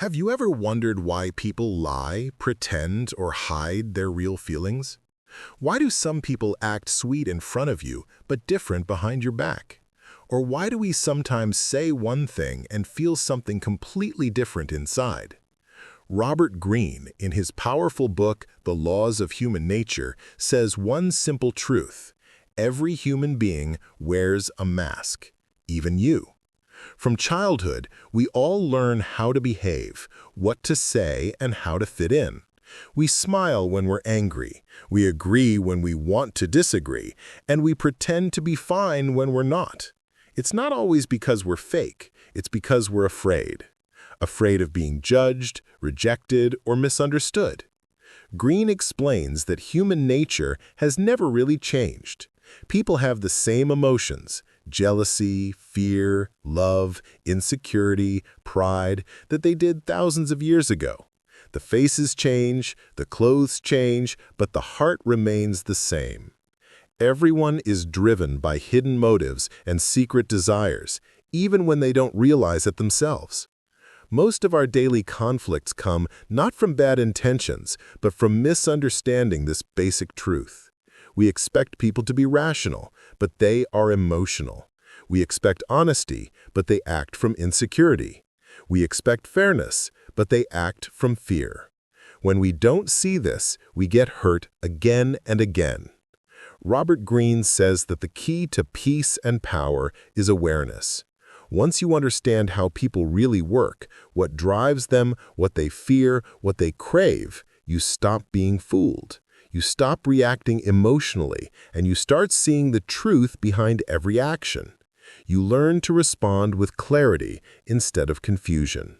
Have you ever wondered why people lie, pretend, or hide their real feelings? Why do some people act sweet in front of you, but different behind your back? Or why do we sometimes say one thing and feel something completely different inside? Robert Greene, in his powerful book, The Laws of Human Nature, says one simple truth: every human being wears a mask, even you. From childhood, we all learn how to behave, what to say, and how to fit in. We smile when we're angry, we agree when we want to disagree, and we pretend to be fine when we're not. It's not always because we're fake, it's because we're afraid. Afraid of being judged, rejected, or misunderstood. Greene explains that human nature has never really changed. People have the same emotions: jealousy, fear, love, insecurity, pride, that they did thousands of years ago. The faces change, the clothes change, but the heart remains the same. Everyone is driven by hidden motives and secret desires, even when they don't realize it themselves. Most of our daily conflicts come not from bad intentions, but from misunderstanding this basic truth. We expect people to be rational, but they are emotional. We expect honesty, but they act from insecurity. We expect fairness, but they act from fear. When we don't see this, we get hurt again and again. Robert Greene says that the key to peace and power is awareness. Once you understand how people really work, what drives them, what they fear, what they crave, you stop being fooled. You stop reacting emotionally, and you start seeing the truth behind every action. You learn to respond with clarity instead of confusion.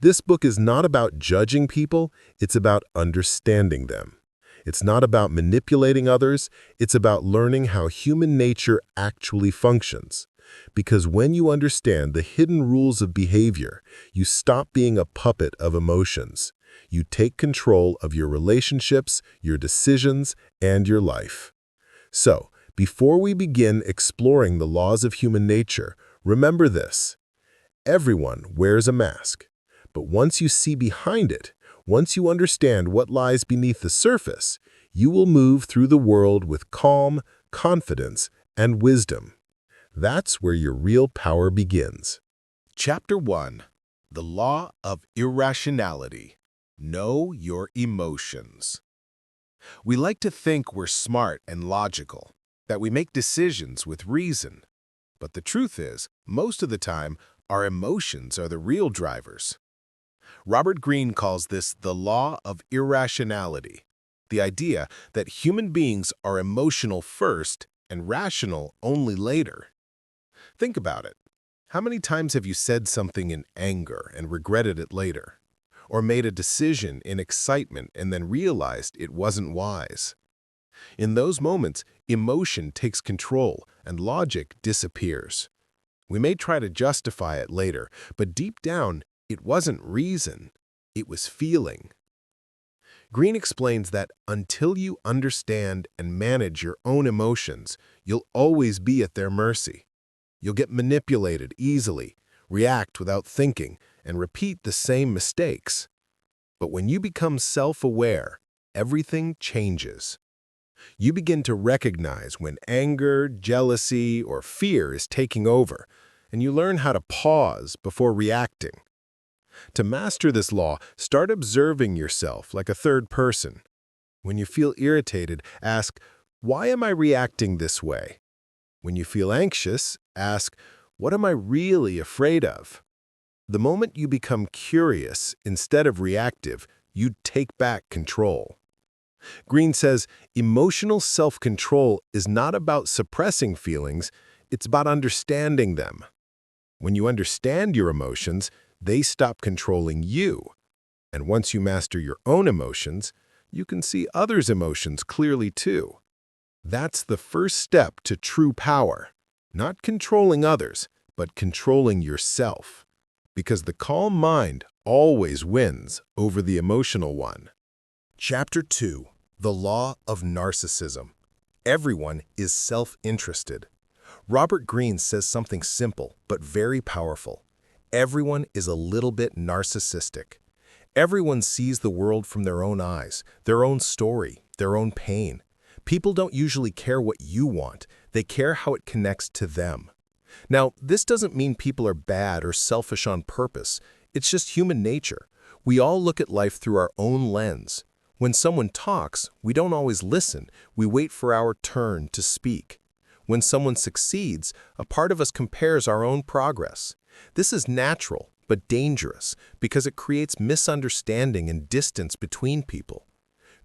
This book is not about judging people, it's about understanding them. It's not about manipulating others, it's about learning how human nature actually functions. Because when you understand the hidden rules of behavior, you stop being a puppet of emotions. You take control of your relationships, your decisions, and your life. So, before we begin exploring the laws of human nature, remember this: everyone wears a mask. But once you see behind it, once you understand what lies beneath the surface, you will move through the world with calm, confidence, and wisdom. That's where your real power begins. Chapter 1. The Law of Irrationality. Know your emotions. We like to think we're smart and logical, that we make decisions with reason. But the truth is, most of the time, our emotions are the real drivers. Robert Greene calls this the law of irrationality, the idea that human beings are emotional first and rational only later. Think about it. How many times have you said something in anger and regretted it later? Or made a decision in excitement and then realized it wasn't wise? In those moments, emotion takes control and logic disappears. We may try to justify it later, but deep down, it wasn't reason, it was feeling. Greene explains that until you understand and manage your own emotions, you'll always be at their mercy. You'll get manipulated easily, react without thinking, and repeat the same mistakes. But when you become self-aware, everything changes. You begin to recognize when anger, jealousy, or fear is taking over, and you learn how to pause before reacting. To master this law, start observing yourself like a third person. When you feel irritated, ask, "Why am I reacting this way?" When you feel anxious, ask, "What am I really afraid of?" The moment you become curious instead of reactive, you take back control. Greene says, emotional self-control is not about suppressing feelings, it's about understanding them. When you understand your emotions, they stop controlling you. And once you master your own emotions, you can see others' emotions clearly too. That's the first step to true power. Not controlling others, but controlling yourself. Because the calm mind always wins over the emotional one. Chapter 2. The Law of Narcissism. Everyone is self-interested. Robert Greene says something simple but very powerful. Everyone is a little bit narcissistic. Everyone sees the world from their own eyes, their own story, their own pain. People don't usually care what you want, they care how it connects to them. Now, this doesn't mean people are bad or selfish on purpose. It's just human nature. We all look at life through our own lens. When someone talks, we don't always listen. We wait for our turn to speak. When someone succeeds, a part of us compares our own progress. This is natural, but dangerous, because it creates misunderstanding and distance between people.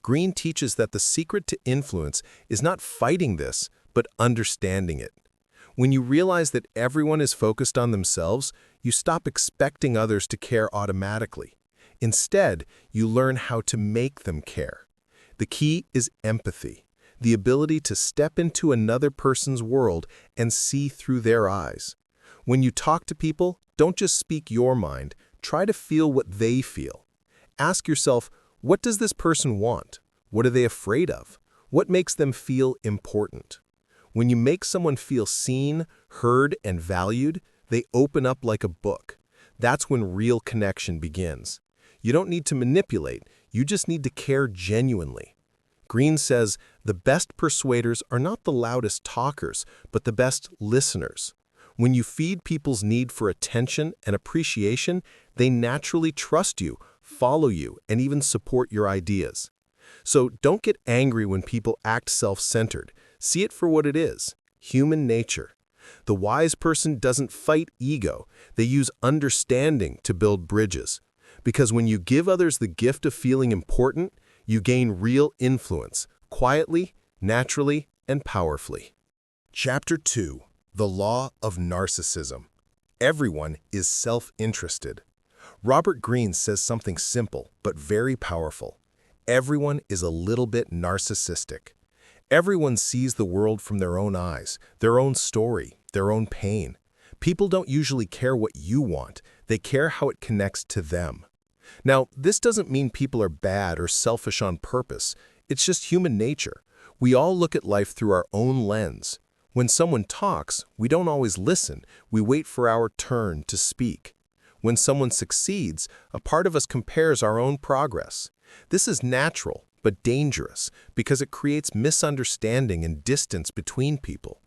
Greene teaches that the secret to influence is not fighting this, but understanding it. When you realize that everyone is focused on themselves, you stop expecting others to care automatically. Instead, you learn how to make them care. The key is empathy, the ability to step into another person's world and see through their eyes. When you talk to people, don't just speak your mind, try to feel what they feel. Ask yourself, what does this person want? What are they afraid of? What makes them feel important? When you make someone feel seen, heard, and valued, they open up like a book. That's when real connection begins. You don't need to manipulate, you just need to care genuinely. Greene says, the best persuaders are not the loudest talkers, but the best listeners. When you feed people's need for attention and appreciation, they naturally trust you, follow you, and even support your ideas. So don't get angry when people act self-centered. See it for what it is, human nature. The wise person doesn't fight ego, they use understanding to build bridges. Because when you give others the gift of feeling important, you gain real influence, quietly, naturally, and powerfully. Chapter 2. The Law of Narcissism. Everyone is self-interested. Robert Greene says something simple but very powerful. Everyone is a little bit narcissistic. Everyone sees the world from their own eyes, their own story, their own pain. People don't usually care what you want, they care how it connects to them. Now, this doesn't mean people are bad or selfish on purpose. It's just human nature. We all look at life through our own lens. When someone talks, we don't always listen, we wait for our turn to speak. When someone succeeds, a part of us compares our own progress. This is natural, but dangerous, because it creates misunderstanding and distance between people.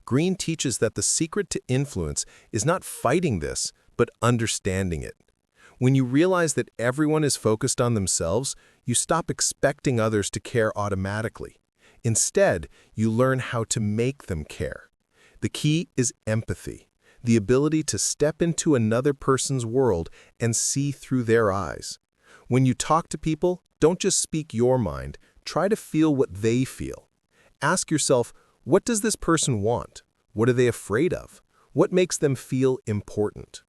Greene teaches that the secret to influence is not fighting this, but understanding it. When you realize that everyone is focused on themselves, you stop expecting others to care automatically. Instead, you learn how to make them care. The key is empathy, the ability to step into another person's world and see through their eyes. When you talk to people, don't just speak your mind, try to feel what they feel. Ask yourself, what does this person want? What are they afraid of? What makes them feel important?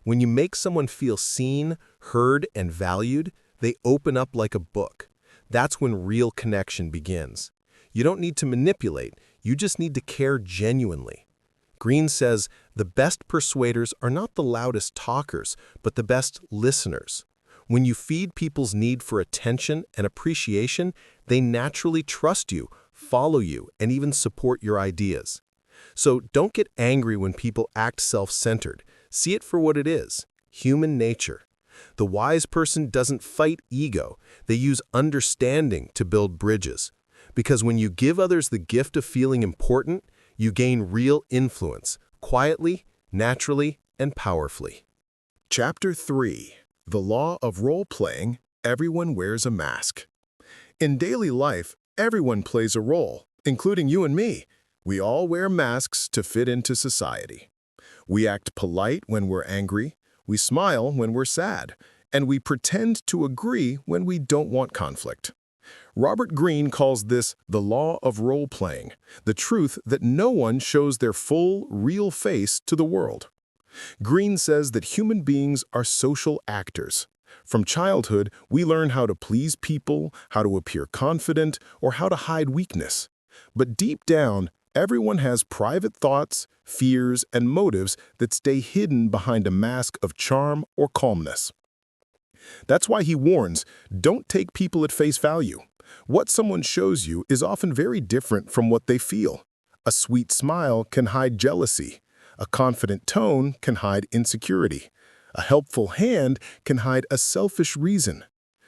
When you make someone feel seen, heard, and valued, they open up like a book. That's when real connection begins. You don't need to manipulate, you just need to care genuinely. Greene says, the best persuaders are not the loudest talkers, but the best listeners. When you feed people's need for attention and appreciation, they naturally trust you, follow you, and even support your ideas. So don't get angry when people act self-centered. See it for what it is, human nature. The wise person doesn't fight ego, they use understanding to build bridges. Because when you give others the gift of feeling important, you gain real influence, quietly, naturally, and powerfully. Chapter 3. The Law of Role-Playing. Everyone wears a mask. In daily life, everyone plays a role, including you and me. We all wear masks to fit into society. We act polite when we're angry, we smile when we're sad, and we pretend to agree when we don't want conflict. Robert Greene calls this the law of role-playing, the truth that no one shows their full, real face to the world. Greene says that human beings are social actors. From childhood, we learn how to please people, how to appear confident, or how to hide weakness. But deep down, everyone has private thoughts, fears, and motives that stay hidden behind a mask of charm or calmness. That's why he warns, don't take people at face value. What someone shows you is often very different from what they feel. A sweet smile can hide jealousy. A confident tone can hide insecurity. A helpful hand can hide a selfish reason.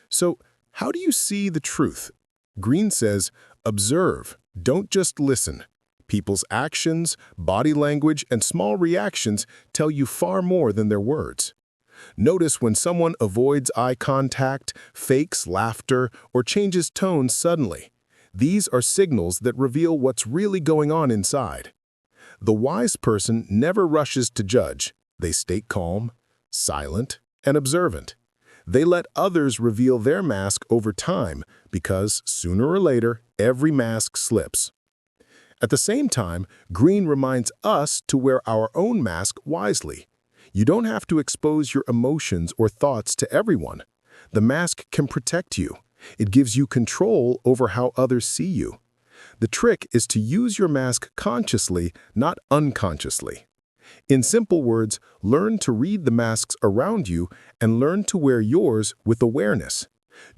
So, how do you see the truth? Greene says, observe, don't just listen. People's actions, body language, and small reactions tell you far more than their words. Notice when someone avoids eye contact, fakes laughter, or changes tone suddenly. These are signals that reveal what's really going on inside. The wise person never rushes to judge. They stay calm, silent, and observant. They let others reveal their mask over time because, sooner or later, every mask slips. At the same time, Greene reminds us to wear our own mask wisely. You don't have to expose your emotions or thoughts to everyone. The mask can protect you. It gives you control over how others see you. The trick is to use your mask consciously, not unconsciously. In simple words, learn to read the masks around you and learn to wear yours with awareness.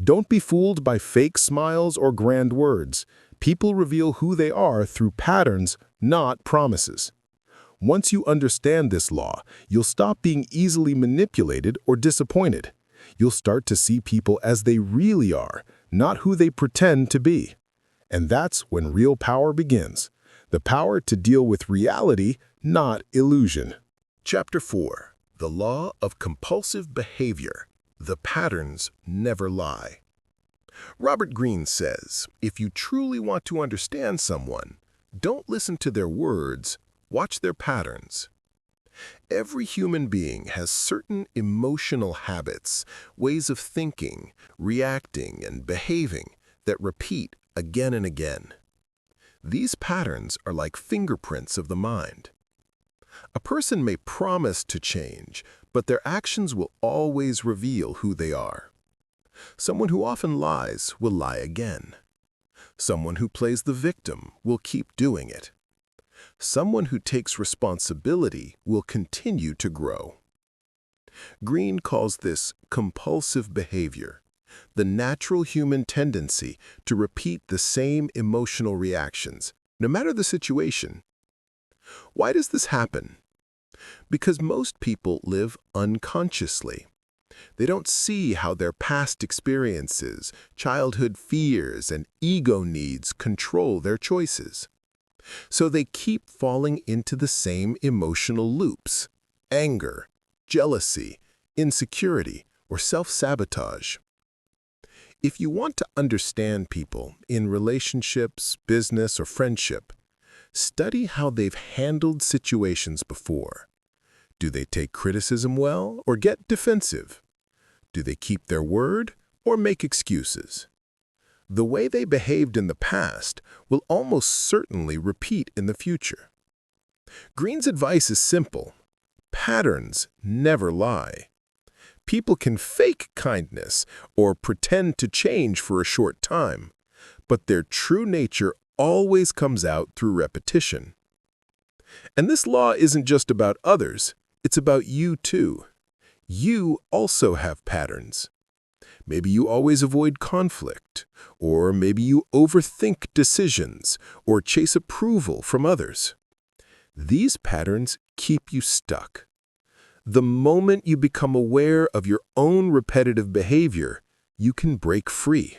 Don't be fooled by fake smiles or grand words. People reveal who they are through patterns, not promises. Once you understand this law, you'll stop being easily manipulated or disappointed. You'll start to see people as they really are, not who they pretend to be. And that's when real power begins. The power to deal with reality, not illusion. Chapter 4. The Law of Compulsive Behavior. The Patterns Never Lie. Robert Greene says, if you truly want to understand someone, don't listen to their words, watch their patterns. Every human being has certain emotional habits, ways of thinking, reacting, and behaving that repeat again and again. These patterns are like fingerprints of the mind. A person may promise to change, but their actions will always reveal who they are. Someone who often lies will lie again. Someone who plays the victim will keep doing it. Someone who takes responsibility will continue to grow. Greene calls this compulsive behavior, the natural human tendency to repeat the same emotional reactions, no matter the situation. Why does this happen? Because most people live unconsciously. They don't see how their past experiences, childhood fears, and ego needs control their choices. So they keep falling into the same emotional loops: anger, jealousy, insecurity, or self-sabotage. If you want to understand people in relationships, business, or friendship, study how they've handled situations before. Do they take criticism well or get defensive? Do they keep their word or make excuses? The way they behaved in the past will almost certainly repeat in the future. Greene's advice is simple. Patterns never lie. People can fake kindness or pretend to change for a short time, but their true nature always comes out through repetition. And this law isn't just about others, it's about you too. You also have patterns. Maybe you always avoid conflict, or maybe you overthink decisions or chase approval from others. These patterns keep you stuck. The moment you become aware of your own repetitive behavior, you can break free.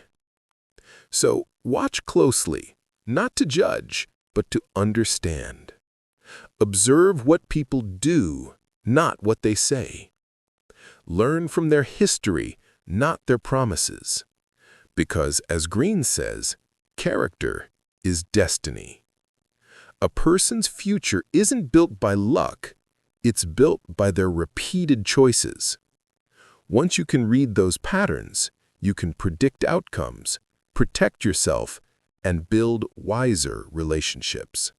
So watch closely, not to judge, but to understand. Observe what people do, not what they say. Learn from their history, not their promises. Because, as Greene says, character is destiny. A person's future isn't built by luck, it's built by their repeated choices. Once you can read those patterns, you can predict outcomes, protect yourself, and build wiser relationships.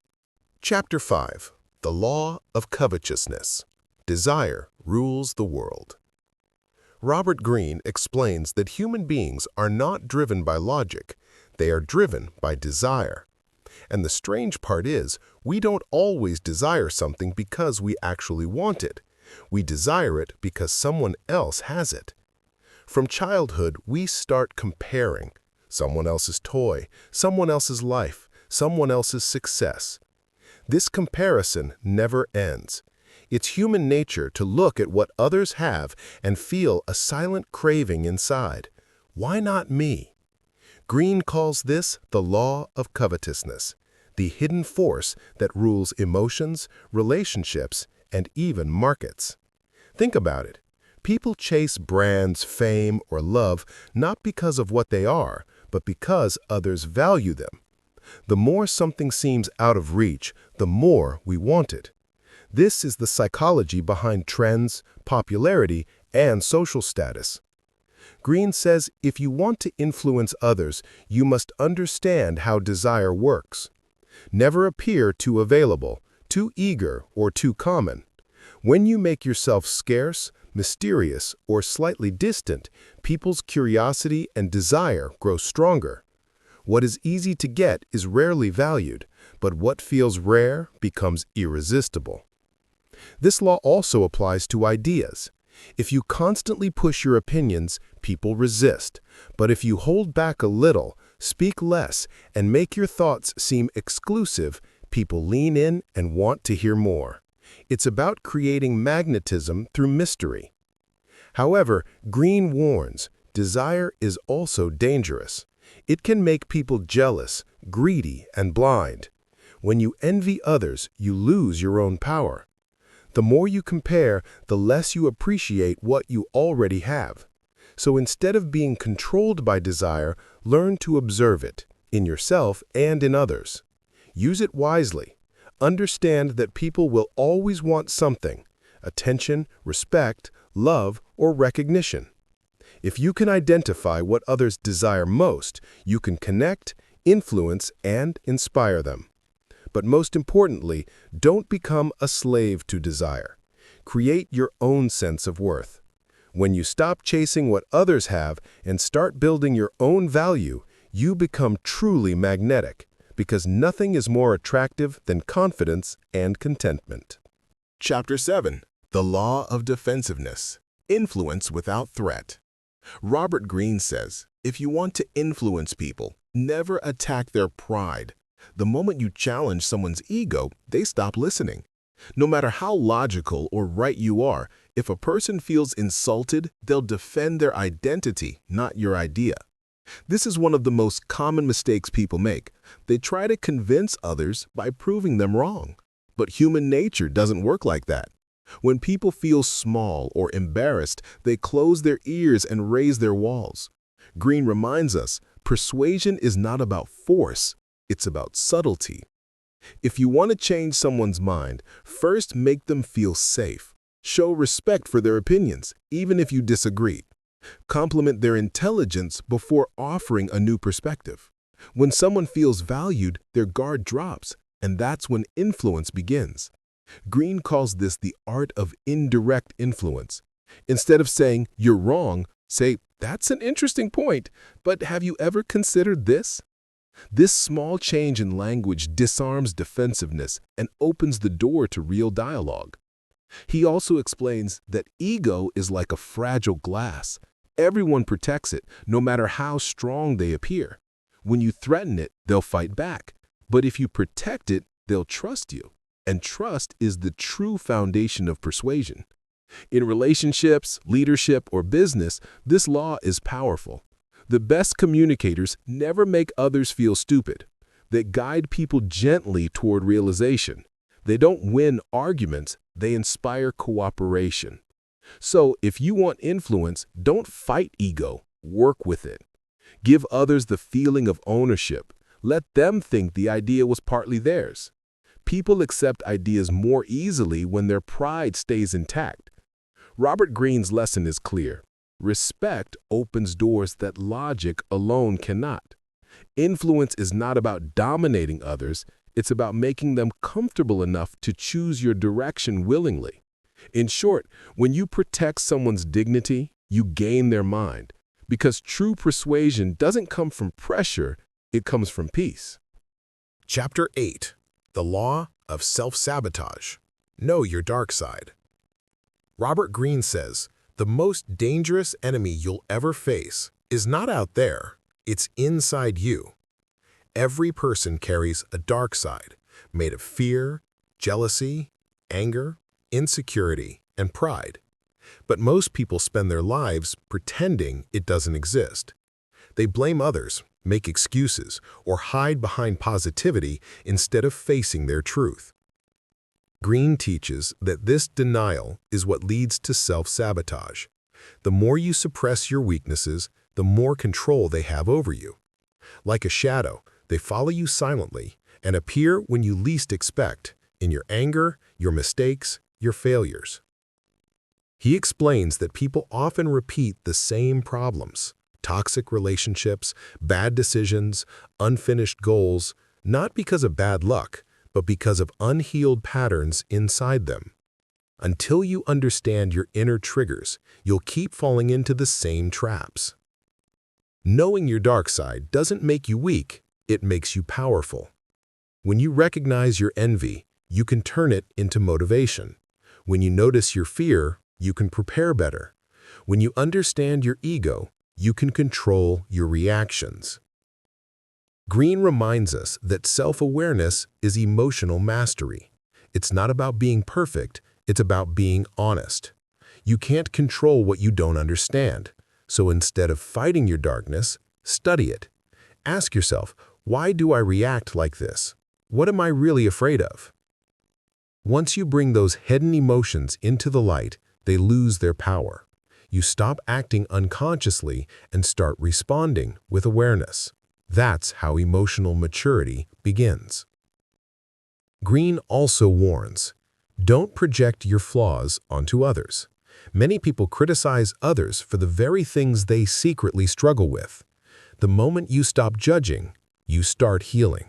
Chapter 5. The Law of Covetousness. Desire rules the world. Robert Greene explains that human beings are not driven by logic, they are driven by desire. And the strange part is, we don't always desire something because we actually want it. We desire it because someone else has it. From childhood, we start comparing someone else's toy, someone else's life, someone else's success. This comparison never ends. It's human nature to look at what others have and feel a silent craving inside. Why not me? Greene calls this the law of covetousness, the hidden force that rules emotions, relationships, and even markets. Think about it. People chase brands, fame, or love not because of what they are, but because others value them. The more something seems out of reach, the more we want it. This is the psychology behind trends, popularity, and social status. Greene says if you want to influence others, you must understand how desire works. Never appear too available, too eager, or too common. When you make yourself scarce, mysterious, or slightly distant, people's curiosity and desire grow stronger. What is easy to get is rarely valued, but what feels rare becomes irresistible. This law also applies to ideas. If you constantly push your opinions, people resist. But if you hold back a little, speak less, and make your thoughts seem exclusive, people lean in and want to hear more. It's about creating magnetism through mystery. However, Greene warns, desire is also dangerous. It can make people jealous, greedy, and blind. When you envy others, you lose your own power. The more you compare, the less you appreciate what you already have. So instead of being controlled by desire, learn to observe it, in yourself and in others. Use it wisely. Understand that people will always want something: attention, respect, love, or recognition. If you can identify what others desire most, you can connect, influence, and inspire them. But most importantly, don't become a slave to desire. Create your own sense of worth. When you stop chasing what others have and start building your own value, you become truly magnetic, because nothing is more attractive than confidence and contentment. Chapter 7. The Law of Defensiveness. Influence without threat. Robert Greene says, if you want to influence people, never attack their pride. The moment you challenge someone's ego, they stop listening. No matter how logical or right you are, if a person feels insulted, they'll defend their identity, not your idea. This is one of the most common mistakes people make. They try to convince others by proving them wrong. But human nature doesn't work like that. When people feel small or embarrassed, they close their ears and raise their walls. Greene reminds us, persuasion is not about force, it's about subtlety. If you want to change someone's mind, first make them feel safe. Show respect for their opinions, even if you disagree. Compliment their intelligence before offering a new perspective. When someone feels valued, their guard drops, and that's when influence begins. Greene calls this the art of indirect influence. Instead of saying, "You're wrong," say, "That's an interesting point, but have you ever considered this?" This small change in language disarms defensiveness and opens the door to real dialogue. He also explains that ego is like a fragile glass. Everyone protects it, no matter how strong they appear. When you threaten it, they'll fight back. But if you protect it, they'll trust you. And trust is the true foundation of persuasion. In relationships, leadership, or business, this law is powerful. The best communicators never make others feel stupid. They guide people gently toward realization. They don't win arguments, they inspire cooperation. So, if you want influence, don't fight ego, work with it. Give others the feeling of ownership. Let them think the idea was partly theirs. People accept ideas more easily when their pride stays intact. Robert Greene's lesson is clear. Respect opens doors that logic alone cannot. Influence is not about dominating others, it's about making them comfortable enough to choose your direction willingly. In short, when you protect someone's dignity, you gain their mind. Because true persuasion doesn't come from pressure, it comes from peace. Chapter 8. The Law of Self-Sabotage. Know your dark side. Robert Greene says, the most dangerous enemy you'll ever face is not out there, it's inside you. Every person carries a dark side, made of fear, jealousy, anger, insecurity, and pride. But most people spend their lives pretending it doesn't exist. They blame others, make excuses, or hide behind positivity instead of facing their truth. Greene teaches that this denial is what leads to self-sabotage. The more you suppress your weaknesses, the more control they have over you. Like a shadow, they follow you silently and appear when you least expect, in your anger, your mistakes, your failures. He explains that people often repeat the same problems: toxic relationships, bad decisions, unfinished goals, not because of bad luck, but because of unhealed patterns inside them. Until you understand your inner triggers, you'll keep falling into the same traps. Knowing your dark side doesn't make you weak, it makes you powerful. When you recognize your envy, you can turn it into motivation. When you notice your fear, you can prepare better. When you understand your ego, you can control your reactions. Greene reminds us that self-awareness is emotional mastery. It's not about being perfect, it's about being honest. You can't control what you don't understand. So instead of fighting your darkness, study it. Ask yourself, why do I react like this? What am I really afraid of? Once you bring those hidden emotions into the light, they lose their power. You stop acting unconsciously and start responding with awareness. That's how emotional maturity begins. Greene also warns, don't project your flaws onto others. Many people criticize others for the very things they secretly struggle with. The moment you stop judging, you start healing.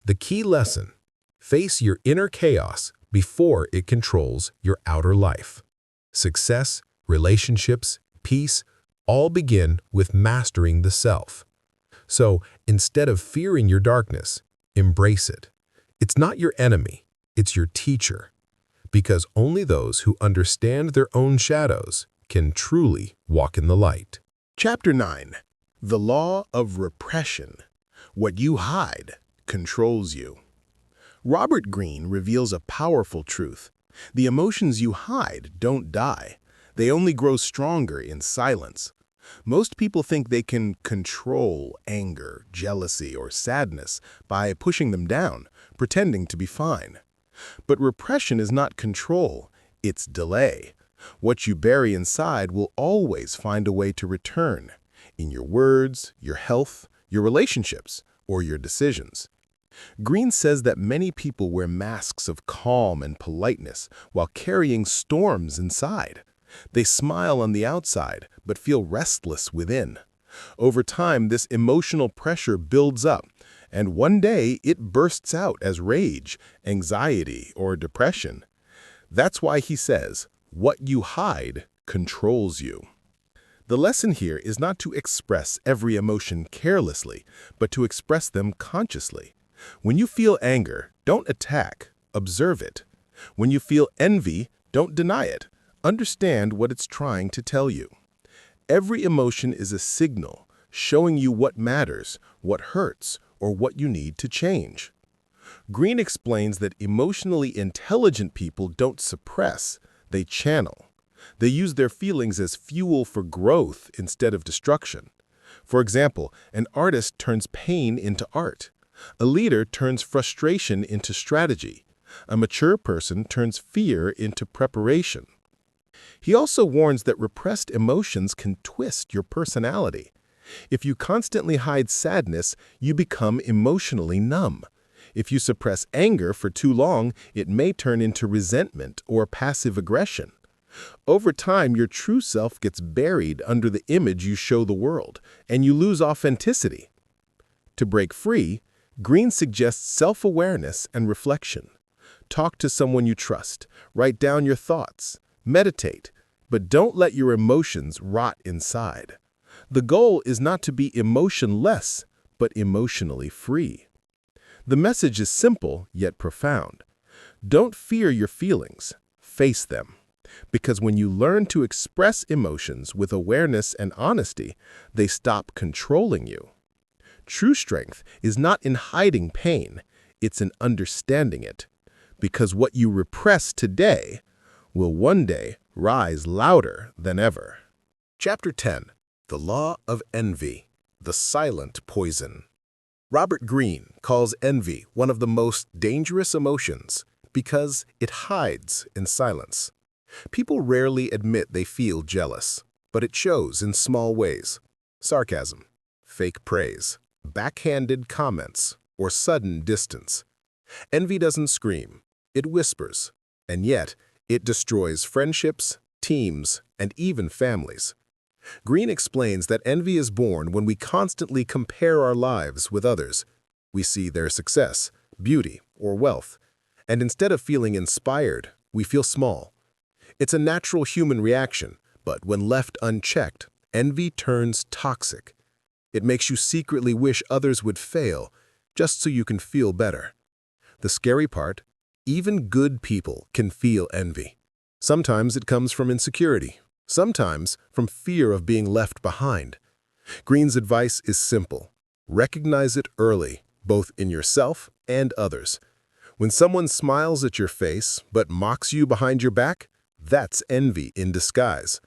The key lesson: face your inner chaos before it controls your outer life. Success, relationships, peace, all begin with mastering the self. So, instead of fearing your darkness, embrace it. It's not your enemy, it's your teacher. Because only those who understand their own shadows can truly walk in the light. Chapter 9. The Law of Repression. What you hide controls you. Robert Greene reveals a powerful truth. The emotions you hide don't die. They only grow stronger in silence. Most people think they can control anger, jealousy, or sadness by pushing them down, pretending to be fine. But repression is not control, it's delay. What you bury inside will always find a way to return, in your words, your health, your relationships, or your decisions. Greene says that many people wear masks of calm and politeness while carrying storms inside. They smile on the outside, but feel restless within. Over time, this emotional pressure builds up, and one day it bursts out as rage, anxiety, or depression. That's why he says, what you hide controls you. The lesson here is not to express every emotion carelessly, but to express them consciously. When you feel anger, don't attack, observe it. When you feel envy, don't deny it. Understand what it's trying to tell you. Every emotion is a signal, showing you what matters, what hurts, or what you need to change. Greene explains that emotionally intelligent people don't suppress, they channel. They use their feelings as fuel for growth instead of destruction. For example, an artist turns pain into art. A leader turns frustration into strategy. A mature person turns fear into preparation. He also warns that repressed emotions can twist your personality. If you constantly hide sadness, you become emotionally numb. If you suppress anger for too long, it may turn into resentment or passive aggression. Over time, your true self gets buried under the image you show the world, and you lose authenticity. To break free, Greene suggests self-awareness and reflection. Talk to someone you trust, write down your thoughts, meditate, but don't let your emotions rot inside. The goal is not to be emotionless, but emotionally free. The message is simple yet profound. Don't fear your feelings, face them. Because when you learn to express emotions with awareness and honesty, they stop controlling you. True strength is not in hiding pain, it's in understanding it. because what you repress today will one day rise louder than ever. Chapter 10. The Law of Envy, the Silent Poison. Robert Greene calls envy one of the most dangerous emotions because it hides in silence. People rarely admit they feel jealous, but it shows in small ways. Sarcasm, fake praise, backhanded comments, or sudden distance. Envy doesn't scream, it whispers, and yet it destroys friendships, teams, and even families. Greene explains that envy is born when we constantly compare our lives with others. We see their success, beauty, or wealth, and instead of feeling inspired, we feel small. It's a natural human reaction, but when left unchecked, envy turns toxic. It makes you secretly wish others would fail, just so you can feel better. The scary part, even good people can feel envy. Sometimes it comes from insecurity, sometimes from fear of being left behind. Greene's advice is simple. Recognize it early, both in yourself and others. When someone smiles at your face but mocks you behind your back, that's envy in disguise.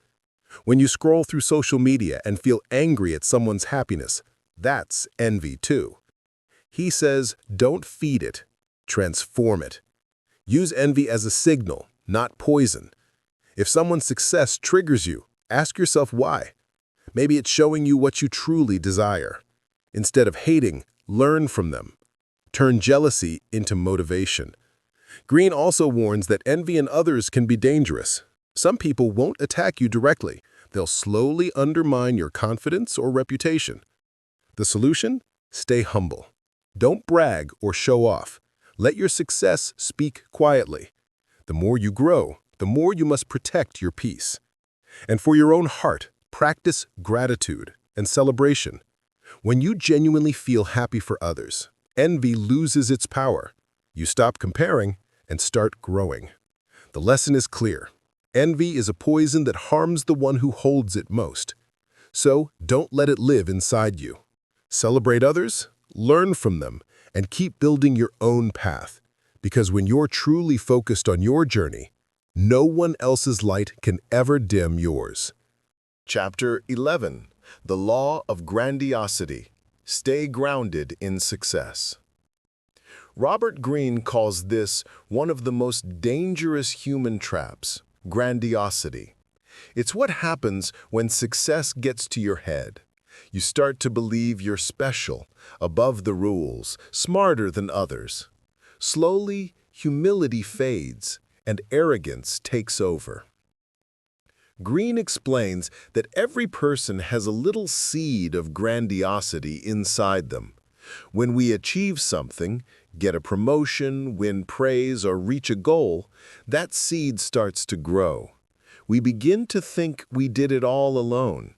When you scroll through social media and feel angry at someone's happiness, that's envy too. He says, don't feed it, transform it. Use envy as a signal, not poison. If someone's success triggers you, ask yourself why. Maybe it's showing you what you truly desire. Instead of hating, learn from them. Turn jealousy into motivation. Greene also warns that envy in others can be dangerous. Some people won't attack you directly. They'll slowly undermine your confidence or reputation. The solution? Stay humble. Don't brag or show off. Let your success speak quietly. The more you grow, the more you must protect your peace. And for your own heart, practice gratitude and celebration. When you genuinely feel happy for others, envy loses its power. You stop comparing and start growing. The lesson is clear. Envy is a poison that harms the one who holds it most. So don't let it live inside you. Celebrate others, learn from them, and keep building your own path. Because when you're truly focused on your journey, no one else's light can ever dim yours. Chapter 11. The Law of Grandiosity. Stay grounded in success. Robert Greene calls this one of the most dangerous human traps, grandiosity. It's what happens when success gets to your head. You start to believe you're special, above the rules, smarter than others. Slowly, humility fades, and arrogance takes over. Greene explains that every person has a little seed of grandiosity inside them. When we achieve something, get a promotion, win praise, or reach a goal, that seed starts to grow. We begin to think we did it all alone.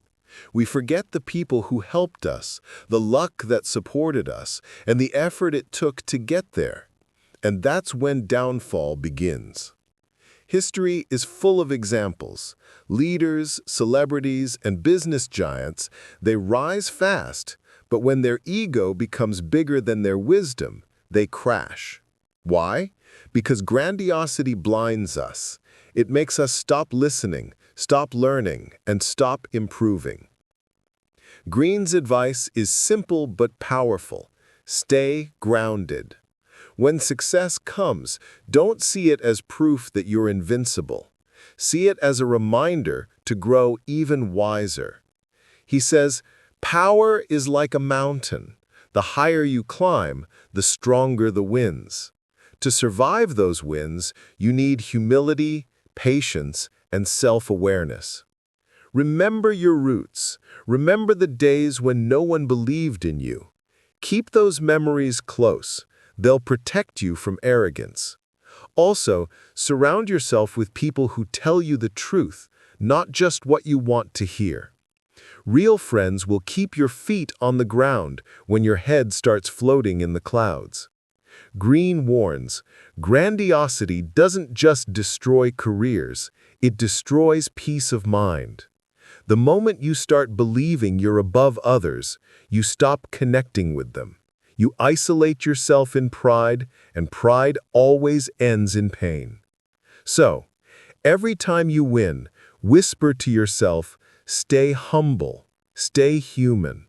We forget the people who helped us, the luck that supported us, and the effort it took to get there. And that's when downfall begins. History is full of examples. Leaders, celebrities, and business giants, they rise fast, but when their ego becomes bigger than their wisdom, they crash. Why? Because grandiosity blinds us. It makes us stop listening, stop learning, and stop improving. Greene's advice is simple but powerful. Stay grounded. When success comes, don't see it as proof that you're invincible. See it as a reminder to grow even wiser. He says, power is like a mountain. The higher you climb, the stronger the winds. To survive those winds, you need humility, patience, and self-awareness. Remember your roots. Remember the days when no one believed in you. Keep those memories close. They'll protect you from arrogance. Also, surround yourself with people who tell you the truth, not just what you want to hear. Real friends will keep your feet on the ground when your head starts floating in the clouds. Greene warns, grandiosity doesn't just destroy careers, it destroys peace of mind. The moment you start believing you're above others, you stop connecting with them. You isolate yourself in pride, and pride always ends in pain. So, every time you win, whisper to yourself, stay humble, stay human.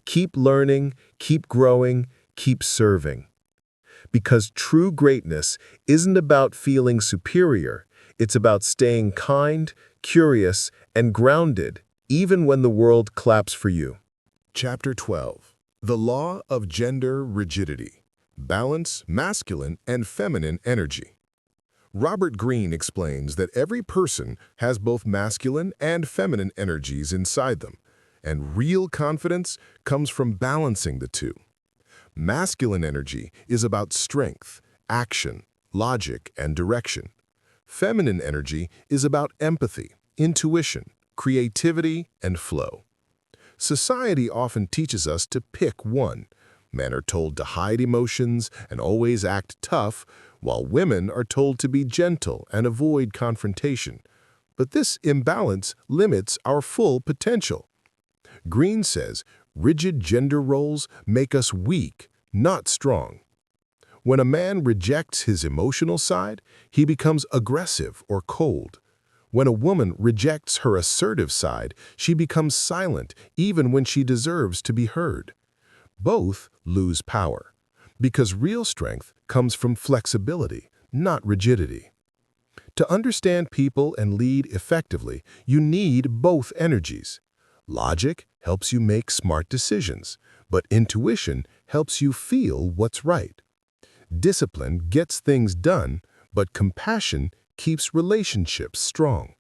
Keep learning, keep growing, keep serving. Because true greatness isn't about feeling superior, it's about staying kind, curious, and grounded, even when the world claps for you. Chapter 12. The Law of Gender Rigidity. Balance masculine and feminine energy. Robert Greene explains that every person has both masculine and feminine energies inside them, and real confidence comes from balancing the two. Masculine energy is about strength, action, logic, and direction. Feminine energy is about empathy, intuition, creativity, and flow. Society often teaches us to pick one. Men are told to hide emotions and always act tough, while women are told to be gentle and avoid confrontation. But this imbalance limits our full potential. Greene says, rigid gender roles make us weak, not strong. When a man rejects his emotional side, he becomes aggressive or cold. When a woman rejects her assertive side, she becomes silent even when she deserves to be heard. Both lose power, because real strength comes from flexibility, not rigidity. To understand people and lead effectively, you need both energies. Logic helps you make smart decisions, but intuition helps you feel what's right. Discipline gets things done, but compassion keeps relationships strong.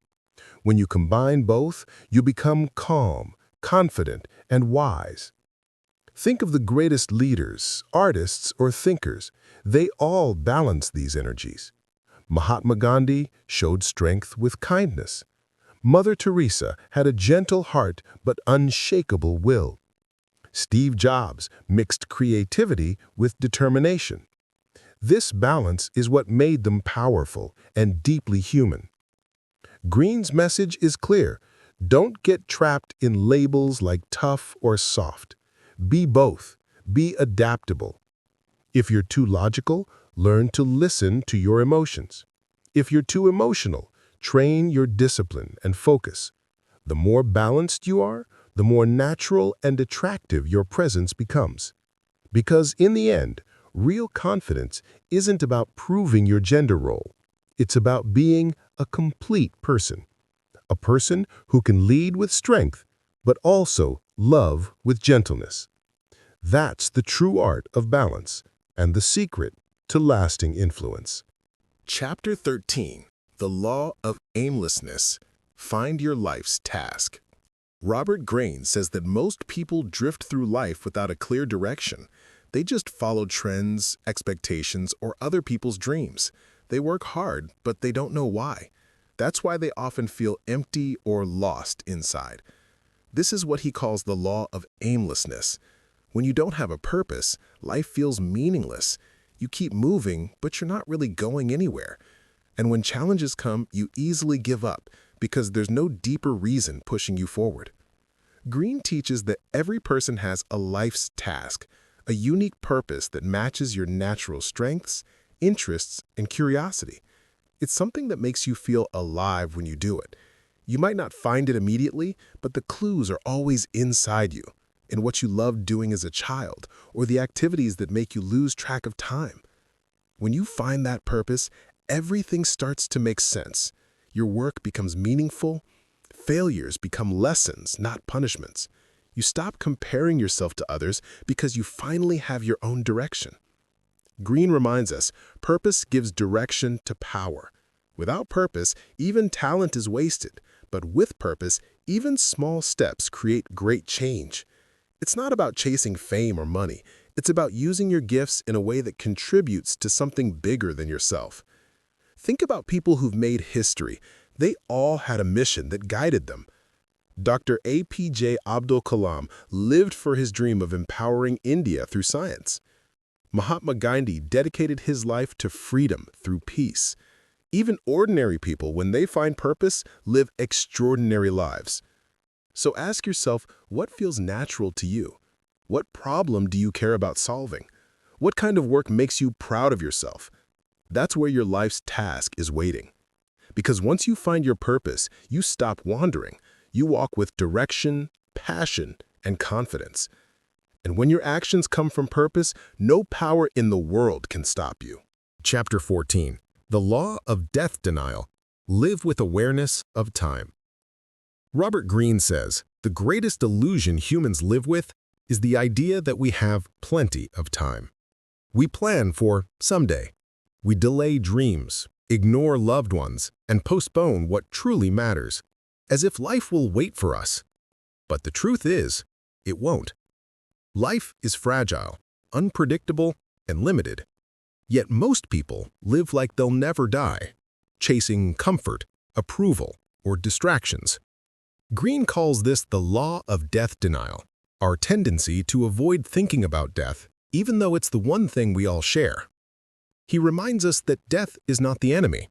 When you combine both, you become calm, confident, and wise. Think of the greatest leaders, artists, or thinkers. They all balance these energies. Mahatma Gandhi showed strength with kindness. Mother Teresa had a gentle heart but unshakable will. Steve Jobs mixed creativity with determination. This balance is what made them powerful and deeply human. Greene's message is clear. Don't get trapped in labels like tough or soft. Be both. Be adaptable. If you're too logical, learn to listen to your emotions. If you're too emotional, train your discipline and focus. The more balanced you are, the more natural and attractive your presence becomes. Because in the end, real confidence isn't about proving your gender role. It's about being a complete person. A person who can lead with strength, but also love with gentleness. That's the true art of balance and the secret to lasting influence. Chapter 13. The Law of Aimlessness. Find your life's task. Robert Greene says that most people drift through life without a clear direction. They just follow trends, expectations, or other people's dreams. They work hard, but they don't know why. That's why they often feel empty or lost inside. This is what he calls the law of aimlessness. When you don't have a purpose, life feels meaningless. You keep moving, but you're not really going anywhere. And when challenges come, you easily give up because there's no deeper reason pushing you forward. Greene teaches that every person has a life's task, a unique purpose that matches your natural strengths, interests, and curiosity. It's something that makes you feel alive when you do it. You might not find it immediately, but the clues are always inside you, in what you loved doing as a child, or the activities that make you lose track of time. When you find that purpose, everything starts to make sense. Your work becomes meaningful. Failures become lessons, not punishments. You stop comparing yourself to others because you finally have your own direction. Greene reminds us, purpose gives direction to power. Without purpose, even talent is wasted, but with purpose, even small steps create great change. It's not about chasing fame or money. It's about using your gifts in a way that contributes to something bigger than yourself. Think about people who've made history. They all had a mission that guided them. Dr. APJ Abdul Kalam lived for his dream of empowering India through science. Mahatma Gandhi dedicated his life to freedom through peace. Even ordinary people, when they find purpose, live extraordinary lives. So ask yourself, what feels natural to you? What problem do you care about solving? What kind of work makes you proud of yourself? That's where your life's task is waiting. Because once you find your purpose, you stop wandering. You walk with direction, passion, and confidence. And when your actions come from purpose, no power in the world can stop you. Chapter 14. The Law of Death Denial. Live with awareness of time. Robert Greene says, the greatest illusion humans live with is the idea that we have plenty of time. We plan for someday. We delay dreams, ignore loved ones, and postpone what truly matters, as if life will wait for us. But the truth is, it won't. Life is fragile, unpredictable, and limited. Yet most people live like they'll never die, chasing comfort, approval, or distractions. Greene calls this the law of death denial, our tendency to avoid thinking about death, even though it's the one thing we all share. He reminds us that death is not the enemy.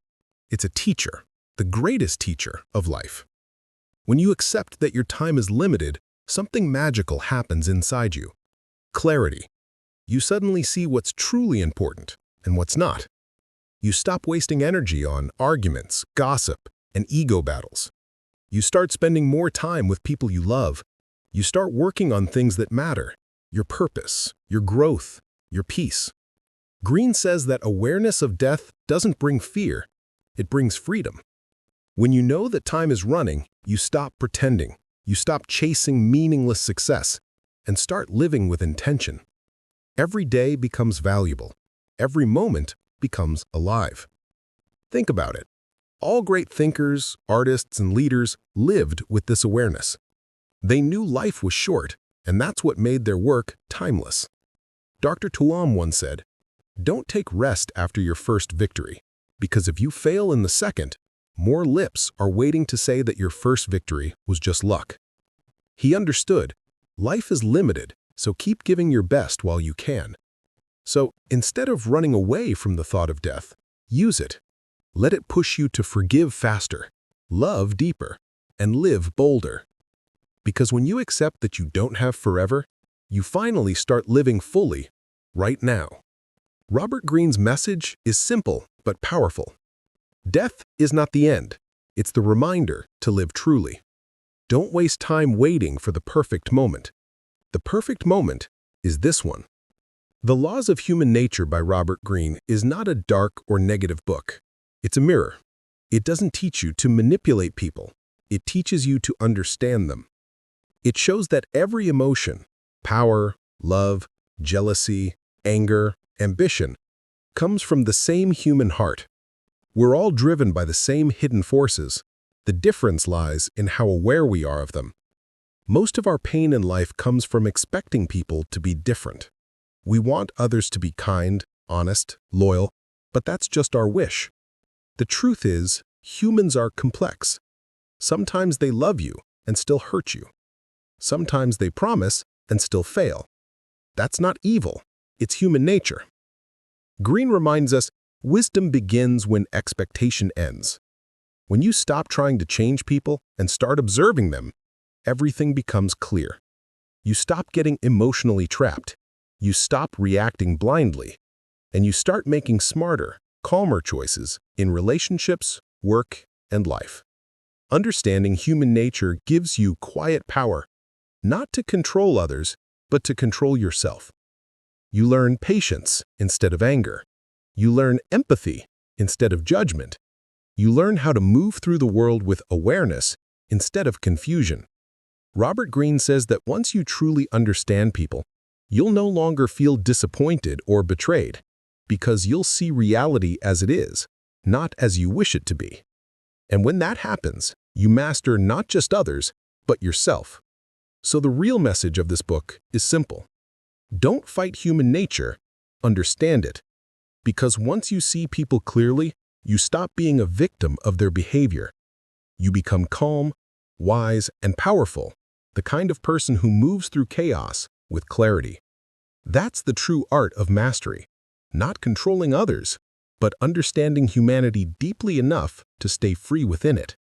It's a teacher, the greatest teacher of life. When you accept that your time is limited, something magical happens inside you. Clarity. You suddenly see what's truly important and what's not. You stop wasting energy on arguments, gossip, and ego battles. You start spending more time with people you love. You start working on things that matter, your purpose, your growth, your peace. Greene says that awareness of death doesn't bring fear, it brings freedom. When you know that time is running, you stop pretending, you stop chasing meaningless success, and start living with intention. Every day becomes valuable. Every moment becomes alive. Think about it. All great thinkers, artists, and leaders lived with this awareness. They knew life was short, and that's what made their work timeless. Dr. Tulam once said, "Don't take rest after your first victory, because if you fail in the second, more lips are waiting to say that your first victory was just luck." He understood, life is limited, so keep giving your best while you can. So instead of running away from the thought of death, use it. Let it push you to forgive faster, love deeper, and live bolder. Because when you accept that you don't have forever, you finally start living fully, right now. Robert Greene's message is simple but powerful. Death is not the end. It's the reminder to live truly. Don't waste time waiting for the perfect moment. The perfect moment is this one. The Laws of Human Nature by Robert Greene is not a dark or negative book. It's a mirror. It doesn't teach you to manipulate people. It teaches you to understand them. It shows that every emotion, power, love, jealousy, anger, ambition, comes from the same human heart. We're all driven by the same hidden forces. The difference lies in how aware we are of them. Most of our pain in life comes from expecting people to be different. We want others to be kind, honest, loyal, but that's just our wish. The truth is, humans are complex. Sometimes they love you and still hurt you. Sometimes they promise and still fail. That's not evil, it's human nature. Greene reminds us, wisdom begins when expectation ends. When you stop trying to change people and start observing them, everything becomes clear. You stop getting emotionally trapped. You stop reacting blindly. And you start making smarter, calmer choices in relationships, work, and life. Understanding human nature gives you quiet power, not to control others, but to control yourself. You learn patience instead of anger. You learn empathy instead of judgment. You learn how to move through the world with awareness instead of confusion. Robert Greene says that once you truly understand people, you'll no longer feel disappointed or betrayed, because you'll see reality as it is, not as you wish it to be. And when that happens, you master not just others, but yourself. So the real message of this book is simple. Don't fight human nature, understand it. Because once you see people clearly, you stop being a victim of their behavior. You become calm, wise, and powerful, the kind of person who moves through chaos with clarity. That's the true art of mastery, not controlling others, but understanding humanity deeply enough to stay free within it.